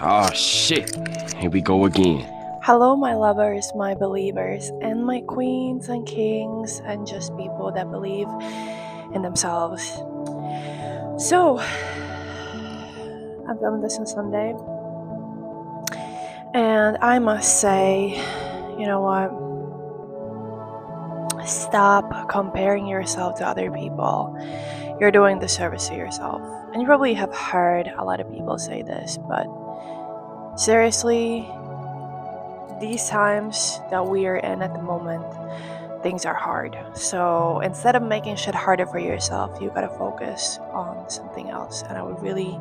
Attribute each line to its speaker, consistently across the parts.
Speaker 1: Oh shit. Here we go again.
Speaker 2: Hello, my lovers, my believers, and my queens and kings, and just people that believe in themselves. So, I'm filming this on Sunday, and I must say, you know what? Stop comparing yourself to other people. You're doing the service to yourself. And you probably have heard a lot of people say this, but seriously, these times that we are in at the moment, things are hard. So instead of making shit harder for yourself, you gotta focus on something else. And I would really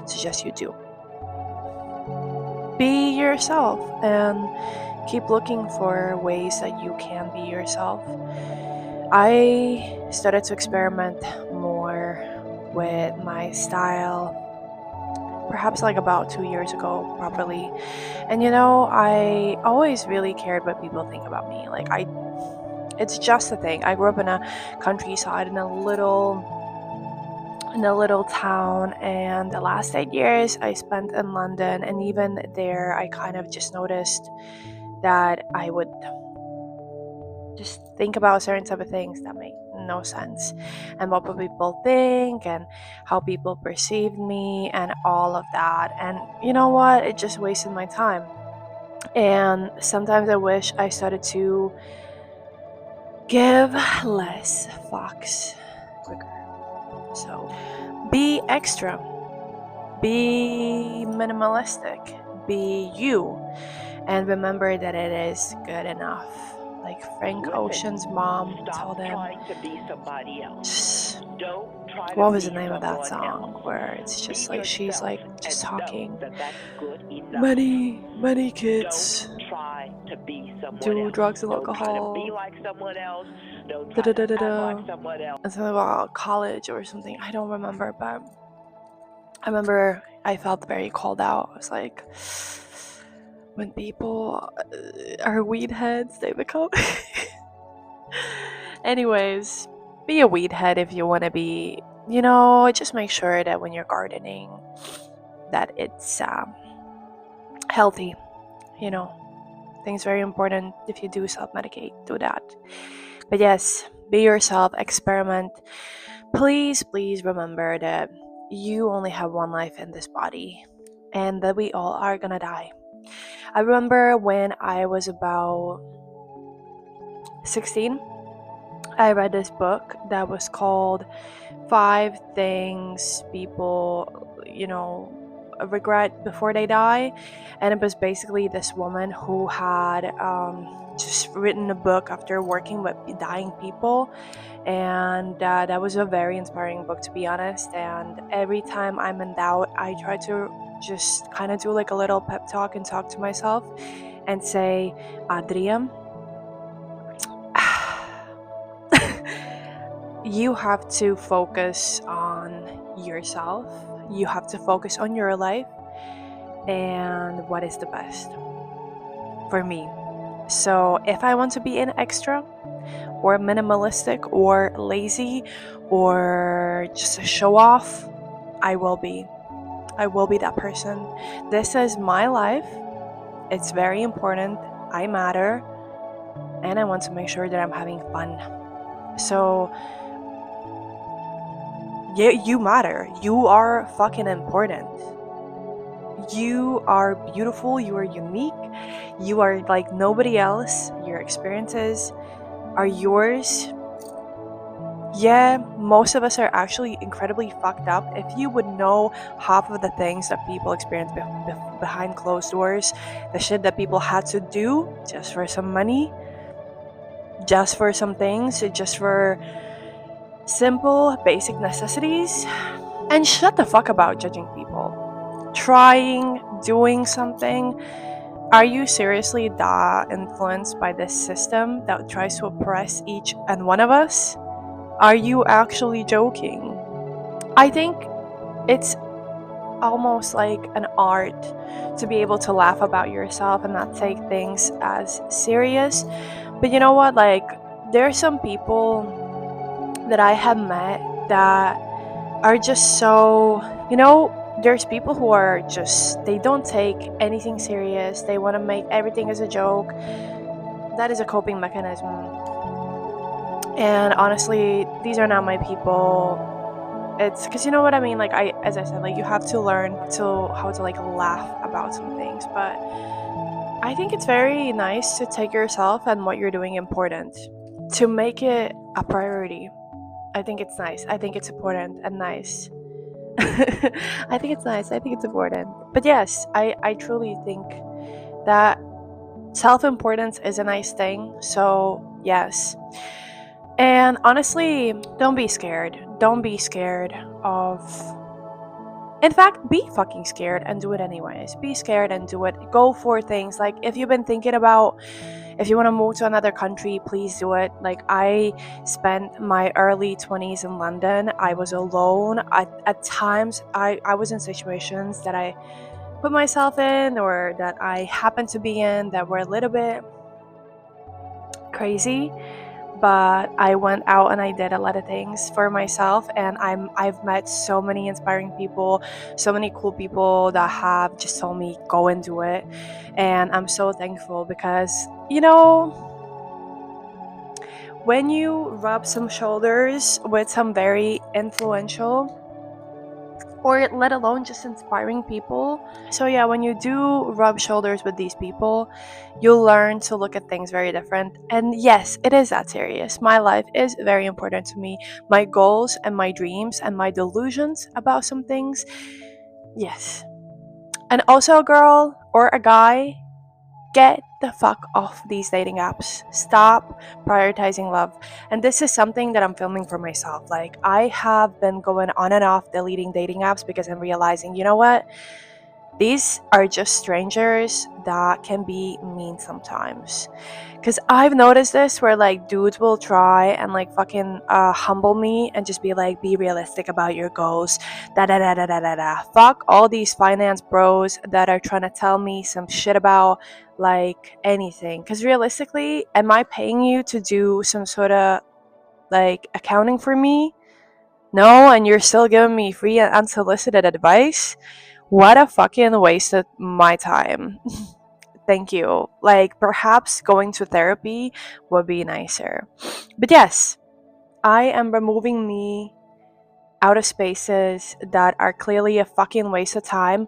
Speaker 2: suggest you do. Be yourself and keep looking for ways that you can be yourself. I started to experiment more with my style perhaps like about 2 years ago properly. And I always really cared what people think about me. It's just a thing. I grew up in a countryside in a little town, and the last 8 years I spent in London, and even there I kind of just noticed that I would just think about certain type of things that make no sense, and what would people think and how people perceived me and all of that. And you know what, it just wasted my time. And sometimes I wish I started to give less fucks quicker. So be extra, be minimalistic, be you, and remember that it is good enough. Like Frank Ocean's mom told him. What was the name of that song? Where it's just like she's like just talking. Many kids do drugs and alcohol. And something about college or something. I don't remember, but I remember I felt very called out. I was like, when people are weed heads, they become. Anyways, be a weed head if you want to be. Just make sure that when you're gardening, that it's healthy. Things very important. If you do self-medicate, do that. But yes, be yourself, experiment. Please remember that you only have one life in this body, and that we all are gonna die. I remember when I was about 16, I read this book that was called 5 Things People, regret before they die. And it was basically this woman who had just written a book after working with dying people. And that was a very inspiring book, to be honest. And every time I'm in doubt, I try to just kind of do like a little pep talk and talk to myself and say, Adrian, you have to focus on yourself. You have to focus on your life and what is the best for me. So if I want to be an extra or minimalistic or lazy or just a show off, I will be that person. This is my life. It's very important. I matter, and I want to make sure that I'm having fun. So yeah, you matter. You are fucking important. You are beautiful. You are unique. You are like nobody else. Your experiences are yours. Yeah, most of us are actually incredibly fucked up. If you would know half of the things that people experience behind closed doors, the shit that people had to do just for some money, just for some things, just for simple, basic necessities. And shut the fuck about judging people. Trying, doing something. Are you seriously that influenced by this system that tries to oppress each and one of us? Are you actually joking? I think it's almost like an art to be able to laugh about yourself and not take things as serious. But you know what? Like, there are some people that I have met that are just so, there's people who are just, they don't take anything serious. They want to make everything as a joke. That is a coping mechanism. And honestly, these are not my people. It's because, you know what I mean, like, as I said, like, you have to learn to how to like laugh about some things. But I think it's very nice to take yourself and what you're doing important, to make it a priority. I think it's nice. I think it's important and nice. I think it's nice. I think it's important. But yes, I truly think that self-importance is a nice thing. So yes. And honestly, don't be scared. Don't be scared of, in fact, be fucking scared and do it anyways. Be scared and do it. Go for things. Like, if you've been thinking about, if you want to move to another country, please do it. Like, I spent my early 20s in London. I was alone. At times, I was in situations that I put myself in, or that I happened to be in, that were a little bit crazy. But I went out and I did a lot of things for myself, and I've met so many inspiring people, so many cool people that have just told me go and do it. And I'm so thankful because, you know, when you rub some shoulders with some very influential, or let alone just inspiring people. So yeah, when you do rub shoulders with these people, you'll learn to look at things very different. And yes, it is that serious. My life is very important to me. My goals and my dreams and my delusions about some things. Yes. And also, a girl or a guy, get the fuck off these dating apps. Stop prioritizing love. And this is something that I'm filming for myself. Like, I have been going on and off deleting dating apps because I'm realizing, you know what? These are just strangers that can be mean sometimes. Because I've noticed this where, like, dudes will try and, like, fucking humble me and just be like, be realistic about your goals. Da da da da da da da. Fuck all these finance bros that are trying to tell me some shit about, like, anything. Because realistically, am I paying you to do some sort of, like, accounting for me? No, and you're still giving me free and unsolicited advice? What a fucking waste of my time. Thank you. Like, perhaps going to therapy would be nicer. But yes, I am removing me out of spaces that are clearly a fucking waste of time.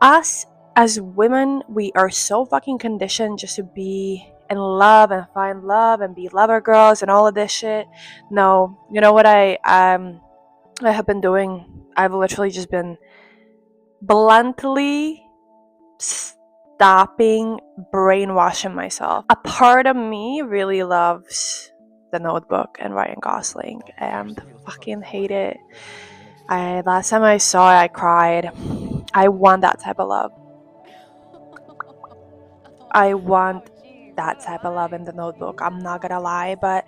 Speaker 2: Us as women, we are so fucking conditioned just to be in love and find love and be lover girls and all of this shit. No, you know what I have been doing? I've literally just been bluntly stopping brainwashing myself. A part of me really loves The Notebook and Ryan Gosling, and fucking hate it. Last time I saw it, I cried. I want that type of love. I want that type of love in The Notebook. I'm not gonna lie, but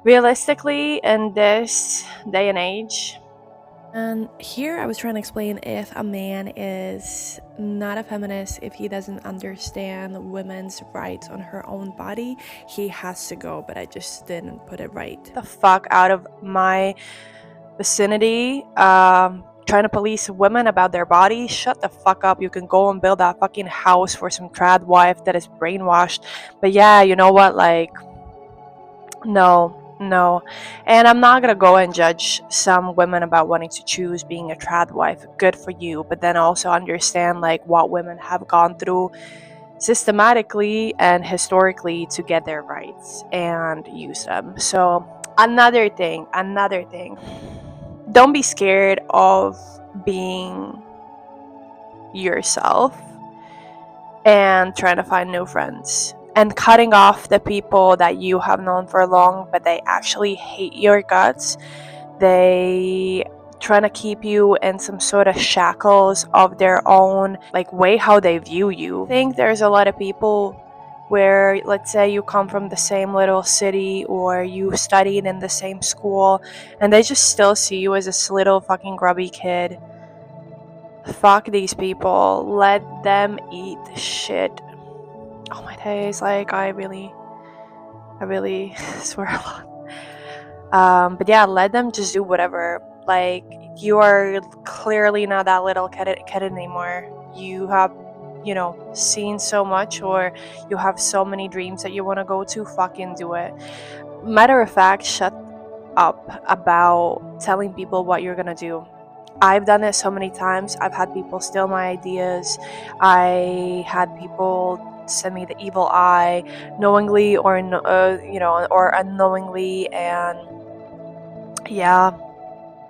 Speaker 2: realistically, in this day and age, and here I was trying to explain, if a man is not a feminist, if he doesn't understand women's rights on her own body, he has to go, but I just didn't put it right. The fuck out of my vicinity, trying to police women about their bodies. Shut the fuck up. You can go and build that fucking house for some trad wife that is brainwashed. But yeah, you know what, like, no. And I'm not gonna go and judge some women about wanting to choose being a trad wife. Good for you. But then also understand, like, what women have gone through systematically and historically to get their rights and use them. So another thing, don't be scared of being yourself and trying to find new friends, and cutting off the people that you have known for long but they actually hate your guts. They trying to keep you in some sort of shackles of their own, like, way how they view you. I think there's a lot of people where, let's say, you come from the same little city or you studied in the same school, and they just still see you as this little fucking grubby kid. Fuck these people. Let them eat shit. Oh my days, like, I really swear a lot. But yeah, let them just do whatever. Like, you are clearly not that little kid anymore. You have, seen so much, or you have so many dreams that you want to go to. Fucking do it. Matter of fact, shut up about telling people what you're gonna do. I've done it so many times. I've had people steal my ideas. I had people send me the evil eye, knowingly or or unknowingly, and yeah,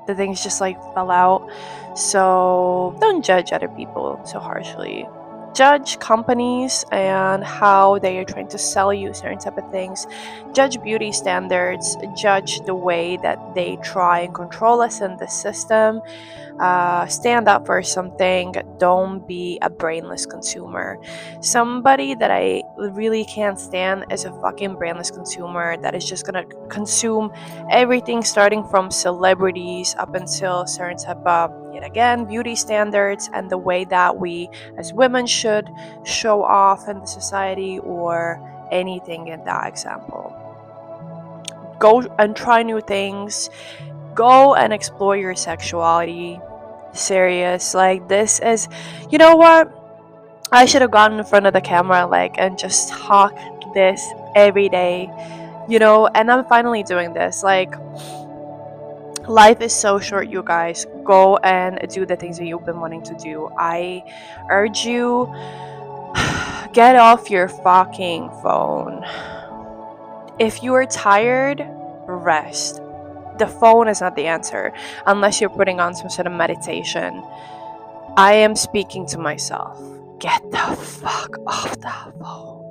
Speaker 2: the things just like fell out. So don't judge other people so harshly. Judge companies and how they are trying to sell you certain type of things. Judge beauty standards. Judge the way that they try and control us in the system. Stand up for something. Don't be a brainless consumer. Somebody that I really can't stand is a fucking brainless consumer that is just gonna consume everything, starting from celebrities up until certain type of, yet again, beauty standards and the way that we as women should show off in the society, or anything in that example. Go and try new things. Go and explore your sexuality. Serious. Like, this is, you know what? I should have gotten in front of the camera, and just talk this every day, and I'm finally doing this. Like, life is so short, you guys. Go and do the things that you've been wanting to do. I urge you, get off your fucking phone. If you are tired, rest. The phone is not the answer unless you're putting on some sort of meditation. I am speaking to myself. Get the fuck off the phone.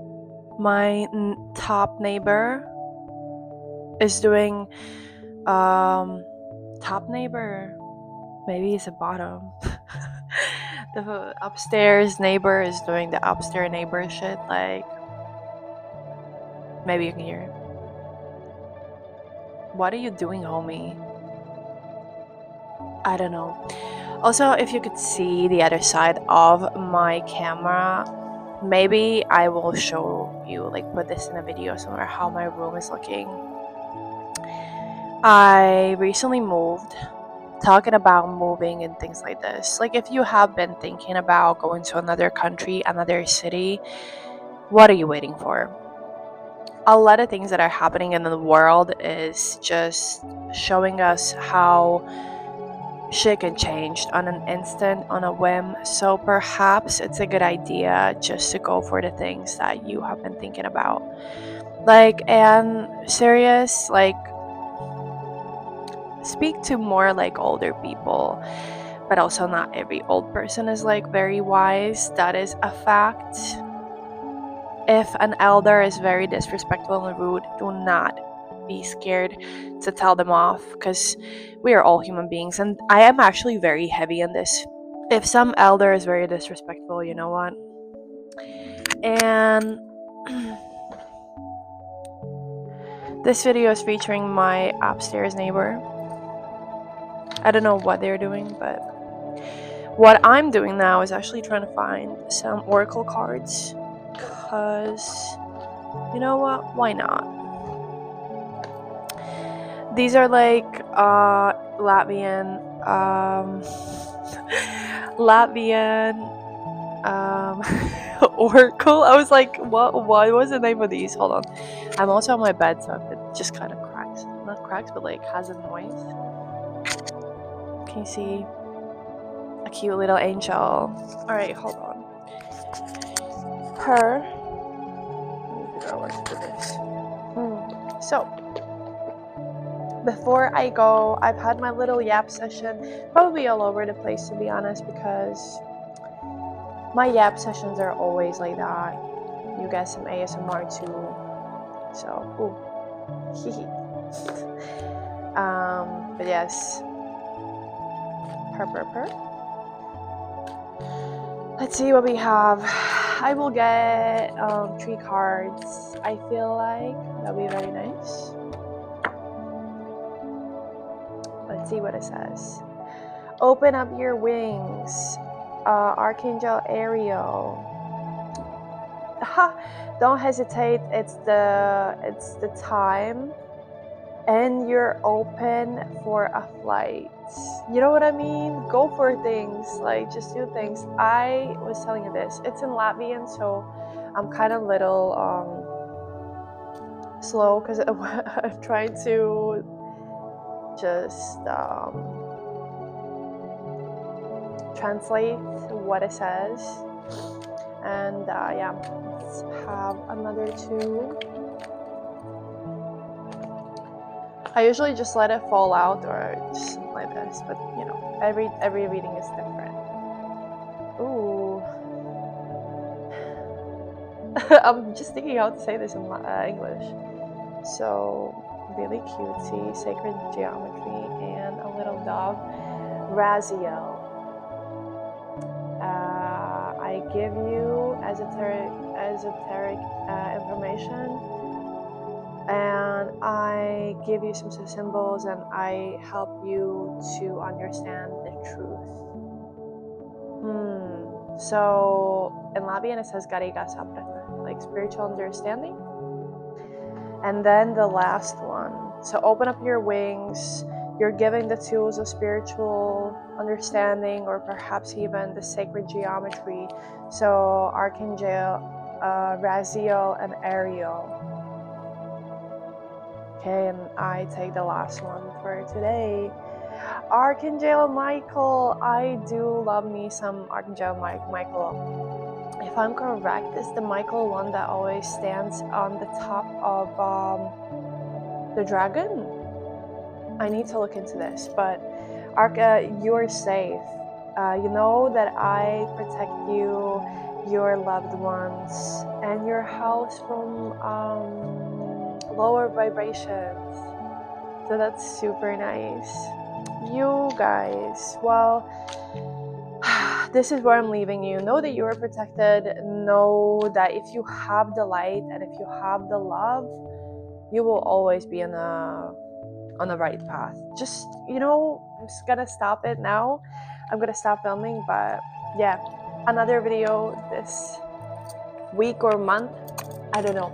Speaker 2: My top neighbor is doing top neighbor, maybe it's a bottom. The upstairs neighbor is doing the upstairs neighbor shit. Like, maybe you can hear it. What are you doing, homie? I don't know. Also, if you could see the other side of my camera, maybe I will show you, put this in a video somewhere, how my room is looking. I recently moved. Talking about moving and things like this. Like, if you have been thinking about going to another country, another city, what are you waiting for? A lot of things that are happening in the world is just showing us how shit can change on an instant, on a whim. So perhaps it's a good idea just to go for the things that you have been thinking about. And serious, speak to more older people, but also not every old person is very wise. That is a fact. If an elder is very disrespectful and rude, do not be scared to tell them off, because we are all human beings, and I am actually very heavy on this. If some elder is very disrespectful, you know what? And this video is featuring my upstairs neighbor. I don't know what they're doing, but what I'm doing now is actually trying to find some oracle cards, because you know what? Why not? These are Latvian oracle. I was like, what was the name of these? Hold on. I'm also on my bed, so it just kind of cracks. Not cracks, but has a noise. Can you see? A cute little angel. Alright, hold on. Let me figure out where to put this. So, before I go, I've had my little yap session. Probably all over the place, to be honest, because my yap sessions are always like that. You get some ASMR too. So, ooh. But yes. Purr. Let's see what we have. I will get 3 cards. I feel like that'll be very nice. Let's see what it says. Open up your wings. Archangel Ariel. Don't hesitate. It's the time, and you're open for a flight. You know what I mean? Go for things, like just do things. I was telling you this. It's in Latvian, so I'm kind of little slow because I'm trying to just translate what it says. And yeah, let's have another two. I usually just let it fall out or just something like this, but you know, every reading is different. Ooh. I'm just thinking how to say this in English. So, really cutesy, sacred geometry, and a little dog. Raziel. I give you esoteric information, and I give you some symbols, and I help you to understand the truth. So in Latvian it says Garīgā sapratne, like spiritual understanding. And then the last one. So open up your wings. You're giving the tools of spiritual understanding, or perhaps even the sacred geometry. So Archangel Raziel and Ariel. Okay, and I take the last one for today. Archangel Michael. I do love me some Archangel Michael. If I'm correct, it's the Michael one that always stands on the top of the dragon. I need to look into this, but you're safe. You know that I protect you, your loved ones, and your house from lower vibrations. So that's super nice. You guys, well, this is where I'm leaving you. Know that you are protected. Know that if you have the light and if you have the love, you will always be on the right path. Just, you know, I'm just gonna stop it now. I'm gonna stop filming, but yeah, another video this week or month, I don't know.